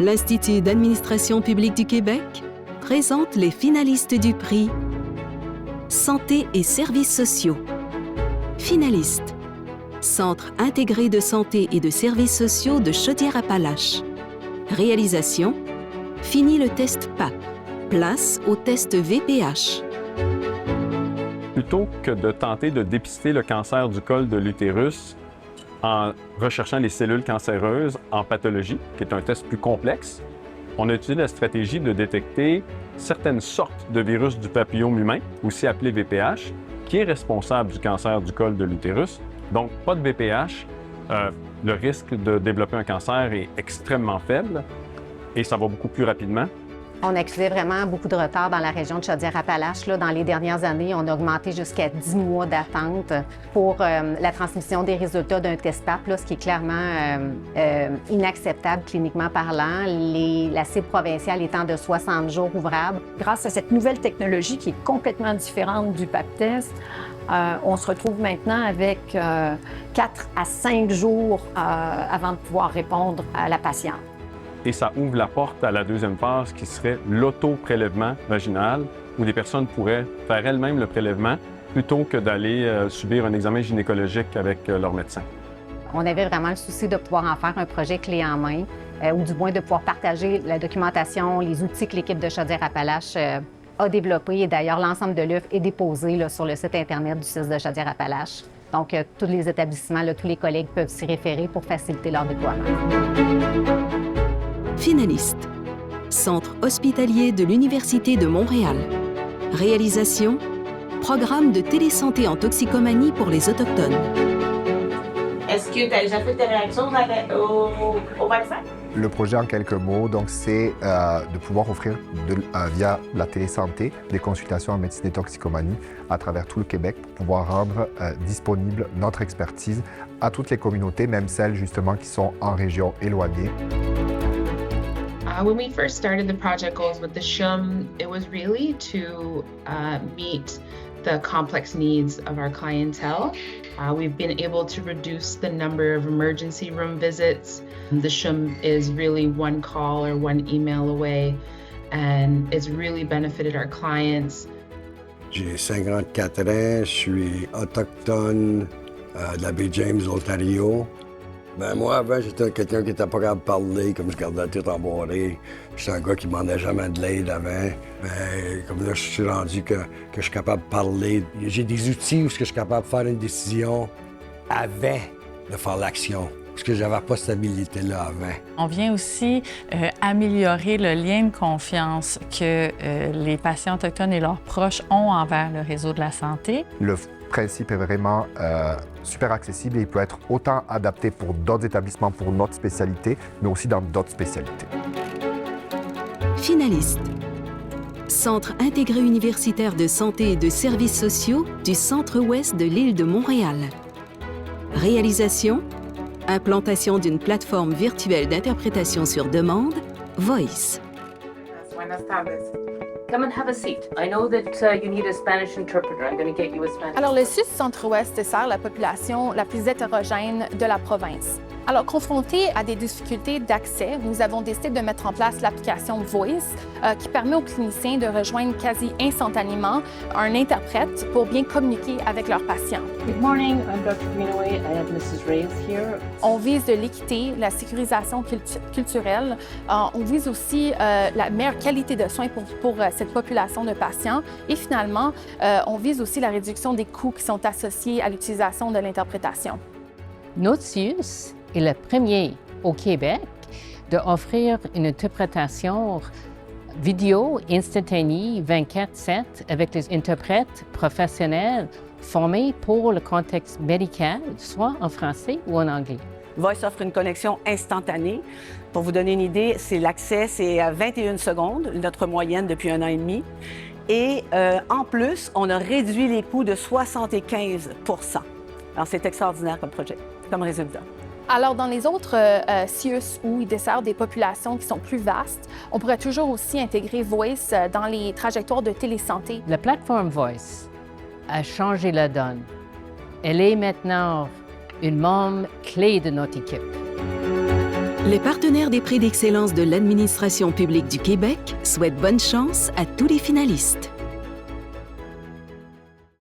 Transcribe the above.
L'Institut d'administration publique du Québec présente les finalistes du prix Santé et services sociaux. Finalistes: Centre intégré de santé et de services sociaux de Chaudière-Appalaches. Réalisation: fini le test PAP. Place au test VPH. Plutôt que de tenter de dépister le cancer du col de l'utérus en recherchant les cellules cancéreuses en pathologie, qui est un test plus complexe, on a utilisé la stratégie de détecter certaines sortes de virus du papillome humain, aussi appelé VPH, qui est responsable du cancer du col de l'utérus. Donc, pas de VPH, le risque de développer un cancer est extrêmement faible et ça va beaucoup plus rapidement. On accusait vraiment beaucoup de retard dans la région de Chaudière-Appalaches. Dans les dernières années, on a augmenté jusqu'à 10 mois d'attente pour la transmission des résultats d'un test PAP, ce qui est clairement inacceptable cliniquement parlant, la cible provinciale étant de 60 jours ouvrables. Grâce à cette nouvelle technologie qui est complètement différente du PAP test, on se retrouve maintenant avec 4 à 5 jours avant de pouvoir répondre à la patiente. Et ça ouvre la porte à la deuxième phase qui serait l'auto-prélèvement vaginal, où des personnes pourraient faire elles-mêmes le prélèvement plutôt que d'aller subir un examen gynécologique avec leur médecin. On avait vraiment le souci de pouvoir en faire un projet clé en main, ou du moins de pouvoir partager la documentation, les outils que l'équipe de Chaudière-Appalaches a développés. Et d'ailleurs, l'ensemble de l'œuvre est déposé sur le site Internet du CIS de Chaudière-Appalaches. Donc, tous les établissements, tous les collègues peuvent s'y référer pour faciliter leur déploiement. Finalistes: Centre hospitalier de l'Université de Montréal. Réalisation: Programme de télésanté en toxicomanie pour les Autochtones. Est-ce que tu as déjà fait tes réactions au vaccin? Le projet, en quelques mots, c'est de pouvoir offrir via la télésanté des consultations en médecine et toxicomanie à travers tout le Québec pour pouvoir rendre disponible notre expertise à toutes les communautés, même celles justement qui sont en région éloignée. When we first started the project goals with the SHUM, it was really to meet the complex needs of our clientele. We've been able to reduce the number of emergency room visits. The SHUM is really one call or one email away, and it's really benefited our clients. J'ai 54 ans, je suis autochtone de la baie James, Ontario. Moi, avant, j'étais quelqu'un qui n'était pas capable de parler, comme je gardais la tête embarrée. J'étais un gars qui ne demandait jamais de l'aide avant. Comme là, je suis rendu que je suis capable de parler. J'ai des outils où je suis capable de faire une décision avant de faire l'action. Parce que j'avais pas cette habilité-là avant. On vient aussi améliorer le lien de confiance que les patients autochtones et leurs proches ont envers le réseau de la santé. Le principe est vraiment super accessible et il peut être autant adapté pour d'autres établissements, pour notre spécialité, mais aussi dans d'autres spécialités. Finalistes: Centre intégré universitaire de santé et de services sociaux du centre-ouest de l'île de Montréal. Réalisation: implantation d'une plateforme virtuelle d'interprétation sur demande, Voice. Buenas tardes. Come and have a seat. I know that you need a Spanish interpreter. I'm going to get you a Spanish. Alors, le CIUS Centre-Ouest sert la population la plus hétérogène de la province. Alors, confrontés à des difficultés d'accès, nous avons décidé de mettre en place l'application Voice qui permet aux cliniciens de rejoindre quasi instantanément un interprète pour bien communiquer avec leurs patients. Good morning, I'm Dr. Greenaway. I have Mrs. Reyes here. On vise de l'équité, la sécurisation culturelle. On vise aussi la meilleure qualité de soins pour cette population de patients. Et finalement, on vise aussi la réduction des coûts qui sont associés à l'utilisation de l'interprétation. Notre CIUS est le premier au Québec d'offrir une interprétation vidéo instantanée 24/7 avec des interprètes professionnels formés pour le contexte médical, soit en français ou en anglais. Voice offre une connexion instantanée. Pour vous donner une idée, l'accès, c'est à 21 secondes, notre moyenne depuis 1 an et demi. Et en plus, on a réduit les coûts de 75 %. Alors, c'est extraordinaire comme projet, comme résultat. Alors, dans les autres CIUS où ils desservent des populations qui sont plus vastes, on pourrait toujours aussi intégrer Voice dans les trajectoires de télésanté. La plateforme Voice a changé la donne. Elle est maintenant une membre clé de notre équipe. Les partenaires des prix d'excellence de l'administration publique du Québec souhaitent bonne chance à tous les finalistes.